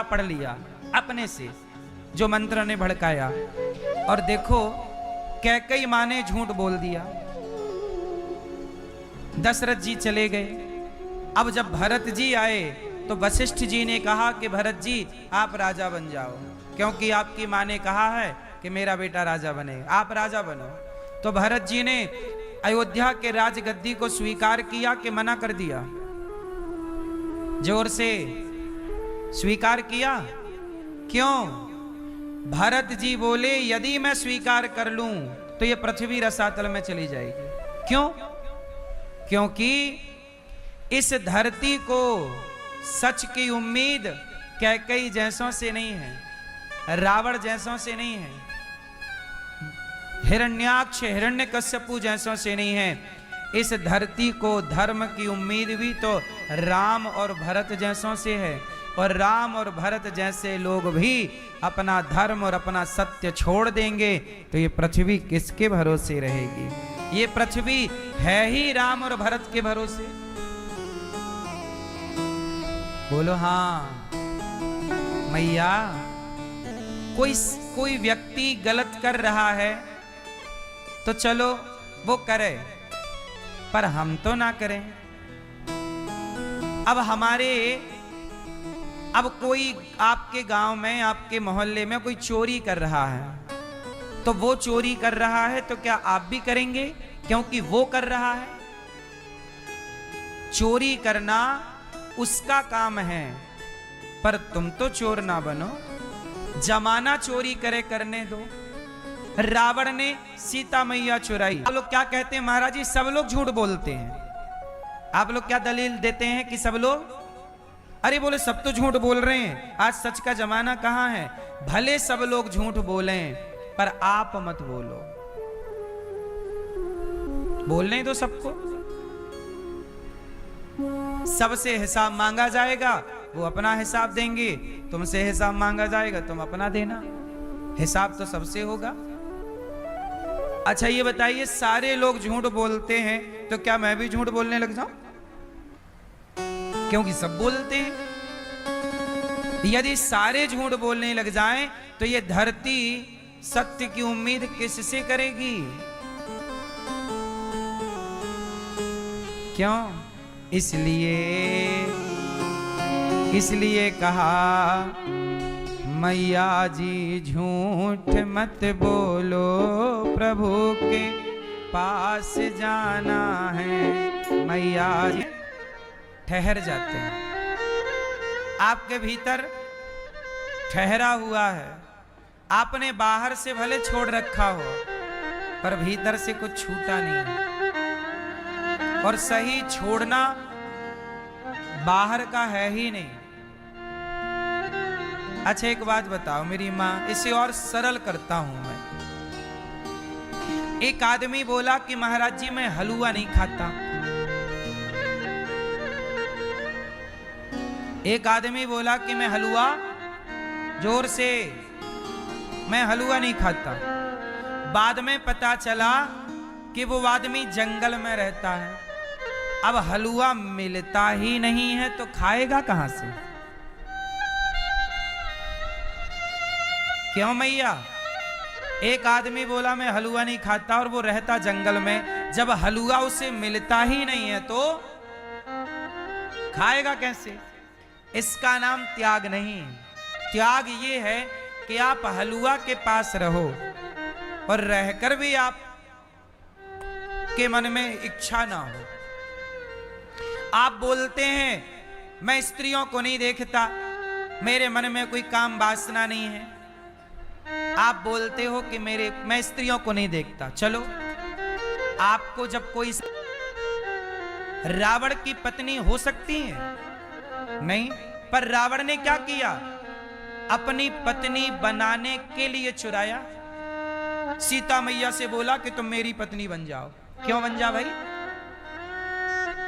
पढ़ लिया अपने से, जो मंत्र ने भड़काया। और देखो कैकेयी माँ ने झूठ बोल दिया। दशरथ जी चले गए। अब जब भरत जी आए तो वशिष्ठ जी ने कहा कि भरत जी आप राजा बन जाओ, क्योंकि आपकी माँ ने कहा है कि मेरा बेटा राजा बने, आप राजा बनो। तो भरत जी ने अयोध्या के राजगद्दी को स्वीकार किया कि मना कर दिया? जोर से स्वीकार किया। क्यों? भरत जी बोले यदि मैं स्वीकार कर लूं तो ये पृथ्वी रसातल में चली जाएगी। क्यों? क्योंकि इस धरती को सच की उम्मीद कैकेयी जैसों से नहीं है, रावण जैसों से नहीं है, हिरण्याक्ष हिरण्यकश्यपु जैसों से नहीं है। इस धरती को धर्म की उम्मीद भी तो राम और भरत जैसों से है। और राम और भरत जैसे लोग भी अपना धर्म और अपना सत्य छोड़ देंगे तो ये पृथ्वी किसके भरोसे रहेगी? ये पृथ्वी है ही राम और भरत के भरोसे। बोलो हाँ मैया। कोई व्यक्ति गलत कर रहा है तो चलो वो करे, पर हम तो ना करें। अब कोई आपके गांव में, आपके मोहल्ले में कोई चोरी कर रहा है, तो वो चोरी कर रहा है तो क्या आप भी करेंगे क्योंकि वो कर रहा है? चोरी करना उसका काम है, पर तुम तो चोर ना बनो। जमाना चोरी करे करने दो। रावण ने सीता मैया चुराई। आप लोग क्या कहते हैं महाराज जी? सब लोग झूठ बोलते हैं। आप लोग क्या दलील देते हैं कि सब लोग? अरे बोले सब तो झूठ बोल रहे हैं, आज सच का जमाना कहां है। भले सब लोग झूठ बोलें पर आप मत बोलो। बोलने दो सबको। सबसे हिसाब मांगा जाएगा, वो अपना हिसाब देंगे। तुमसे हिसाब मांगा जाएगा, तुम अपना देना। हिसाब तो सबसे होगा। अच्छा ये बताइए, सारे लोग झूठ बोलते हैं तो क्या मैं भी झूठ बोलने लग जाऊं? क्योंकि सब बोलते हैं। यदि सारे झूठ बोलने लग जाएं तो ये धरती सत्य की उम्मीद किससे करेगी? क्यों? इसलिए कहा मैया जी झूठ मत बोलो, प्रभु के पास जाना है। मैया जी ठहर जाते हैं। आपके भीतर ठहरा हुआ है, आपने बाहर से भले छोड़ रखा हो पर भीतर से कुछ छूटा नहीं है। और सही छोड़ना बाहर का है ही नहीं। अच्छा एक बात बताओ मेरी माँ, इसे और सरल करता हूं मैं। एक आदमी बोला कि महाराज जी मैं हलवा नहीं खाता। एक आदमी बोला कि मैं हलवा, जोर से, मैं हलवा नहीं खाता। बाद में पता चला कि वो आदमी जंगल में रहता है। अब हलवा मिलता ही नहीं है तो खाएगा कहां से? क्यों मैया? एक आदमी बोला मैं हलवा नहीं खाता और वो रहता जंगल में। जब हलवा उसे मिलता ही नहीं है तो खाएगा कैसे? इसका नाम त्याग नहीं। त्याग ये है कि आप हलवा के पास रहो और रहकर भी आप के मन में इच्छा ना हो। आप बोलते हैं मैं स्त्रियों को नहीं देखता, मेरे मन में कोई काम वासना नहीं है। आप बोलते हो कि मैं स्त्रियों को नहीं देखता। चलो आपको जब कोई रावण की पत्नी हो सकती है? नहीं। पर रावण ने क्या किया? अपनी पत्नी बनाने के लिए चुराया। सीता मैया से बोला कि तुम मेरी पत्नी बन जाओ। क्यों बन जा भाई?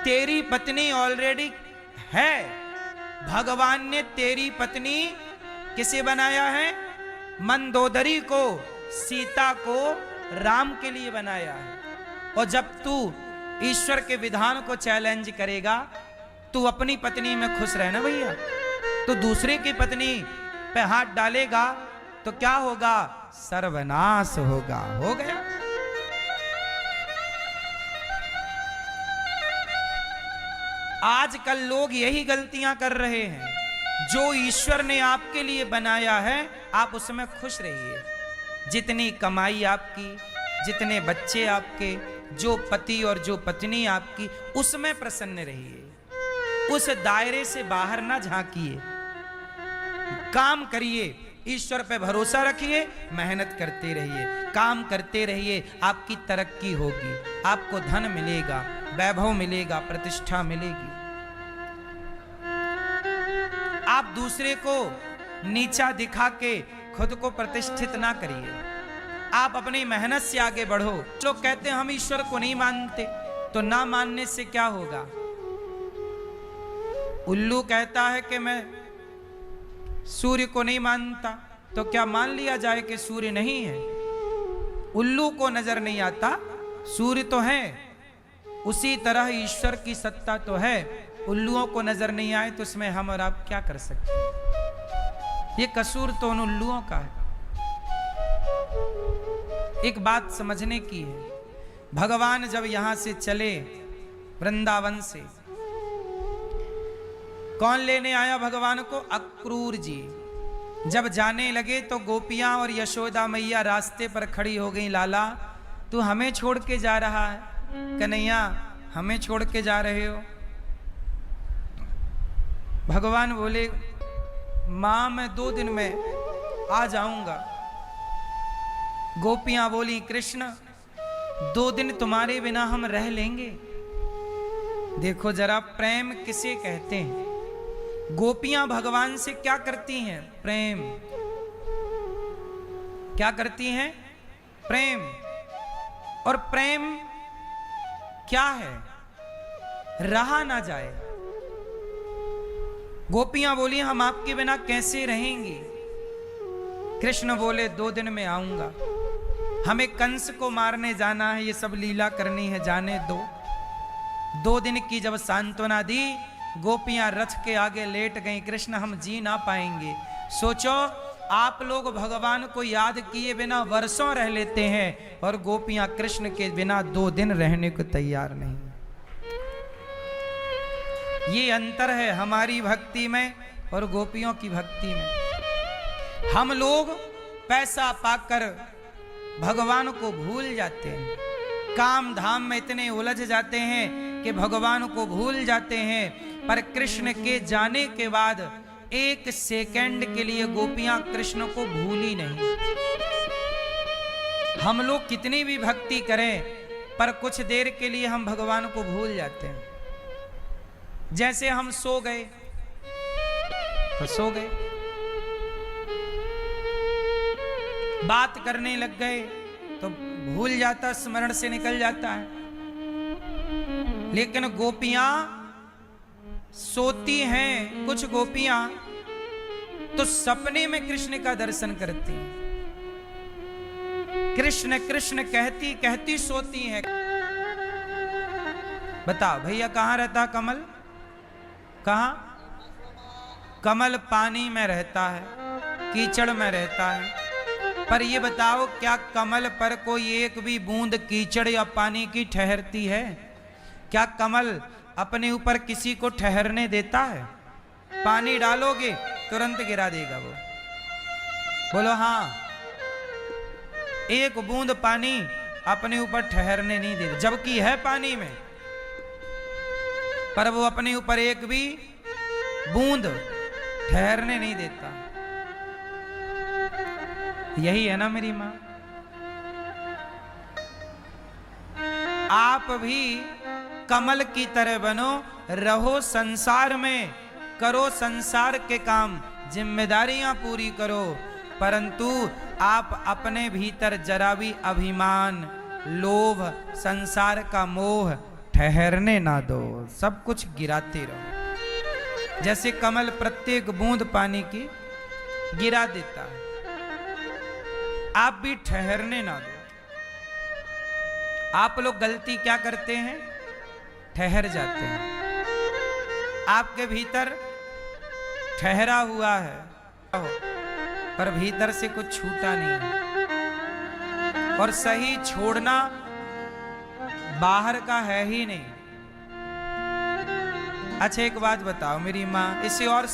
तेरी पत्नी ऑलरेडी है। भगवान ने तेरी पत्नी किसे बनाया है? मंदोदरी को, सीता को राम के लिए बनाया है। और जब तू ईश्वर के विधान को चैलेंज करेगा, तू अपनी पत्नी में खुश रहना भैया। तो दूसरे की पत्नी पे हाथ डालेगा तो क्या होगा? सर्वनाश होगा। हो गया। आजकल लोग यही गलतियां कर रहे हैं। जो ईश्वर ने आपके लिए बनाया है आप उसमें खुश रहिए। जितनी कमाई आपकी, जितने बच्चे आपके, जो पति और जो पत्नी आपकी, उसमें प्रसन्न रहिए। उस दायरे से बाहर ना झांकिए। काम करिए, ईश्वर पे भरोसा रखिए, मेहनत करते रहिए, काम करते रहिए। आपकी तरक्की होगी, आपको धन मिलेगा, वैभव मिलेगा, प्रतिष्ठा मिलेगी। आप दूसरे को नीचा दिखा के खुद को प्रतिष्ठित ना करिए। आप अपनी मेहनत से आगे बढ़ो। लोग कहते हैं हम ईश्वर को नहीं मानते, तो ना मानने से क्या होगा? उल्लू कहता है कि मैं सूर्य को नहीं मानता, तो क्या मान लिया जाए कि सूर्य नहीं है? उल्लू को नजर नहीं आता, सूर्य तो है। उसी तरह ईश्वर की सत्ता तो है, उल्लुओं को नजर नहीं आए तो उसमें हम और आप क्या कर सकते हैं? ये कसूर तो उन उल्लुओं का है। एक बात समझने की है, भगवान जब यहां से चले वृंदावन से, कौन लेने आया भगवान को? अक्रूर जी। जब जाने लगे तो गोपियां और यशोदा मैया रास्ते पर खड़ी हो गई। लाला तू हमें छोड़ के जा रहा है? कन्हैया हमें छोड़ के जा रहे हो? भगवान बोले मां मैं 2 दिन में आ जाऊंगा। गोपियां बोली कृष्ण 2 दिन तुम्हारे बिना हम रह लेंगे। देखो जरा प्रेम किसे कहते हैं। गोपियां भगवान से क्या करती हैं? प्रेम। क्या करती हैं? प्रेम। और प्रेम क्या है? रहा ना जाए। गोपियां बोली हम आपके बिना कैसे रहेंगे? कृष्ण बोले 2 दिन में आऊंगा। हमें कंस को मारने जाना है, ये सब लीला करनी है, जाने दो। 2 दिन की जब सांत्वना दी, गोपियां रथ के आगे लेट गईं। कृष्ण हम जी ना पाएंगे। सोचो आप लोग भगवान को याद किए बिना वर्षों रह लेते हैं और गोपियां कृष्ण के बिना 2 दिन रहने को तैयार नहीं। ये अंतर है हमारी भक्ति में और गोपियों की भक्ति में। हम लोग पैसा पाकर भगवान को भूल जाते हैं, काम धाम में इतने उलझ जाते हैं कि भगवान को भूल जाते हैं। पर कृष्ण के जाने के बाद 1 सेकंड के लिए गोपियां कृष्ण को भूली नहीं। हम लोग कितनी भी भक्ति करें पर कुछ देर के लिए हम भगवान को भूल जाते हैं। जैसे हम सो गए तो सो गए, बात करने लग गए तो भूल जाता, स्मरण से निकल जाता है। लेकिन गोपियां सोती हैं, कुछ गोपियां तो सपने में कृष्ण का दर्शन करती हैं। कृष्ण कृष्ण कहती कहती सोती हैं। बताओ भैया कहां रहता कमल? कहां? कमल पानी में रहता है, कीचड़ में रहता है। पर ये बताओ क्या कमल पर कोई एक भी बूंद कीचड़ या पानी की ठहरती है? क्या कमल अपने ऊपर किसी को ठहरने देता है? पानी डालोगे तुरंत गिरा देगा वो। बोलो हाँ। एक बूंद पानी अपने ऊपर ठहरने नहीं देता, जबकि है पानी में, पर वो अपने ऊपर एक भी बूंद ठहरने नहीं देता। यही है ना मेरी मां। आप भी कमल की तरह बनो, रहो संसार में, करो संसार के काम, जिम्मेदारियां पूरी करो, परंतु आप अपने भीतर जरा भी अभिमान, लोभ, संसार का मोह ठहरने ना दो। सब कुछ गिराते रहो। जैसे कमल प्रत्येक बूंद पानी की गिरा देता है, आप भी ठहरने ना दो। आप लोग गलती क्या करते हैं? ठहर जाते हैं। आपके भीतर ठहरा हुआ है पर भीतर से कुछ छूटा नहीं है। और सही छोड़ना बाहर का है ही नहीं। अच्छा एक बात बताओ मेरी माँ, इसे और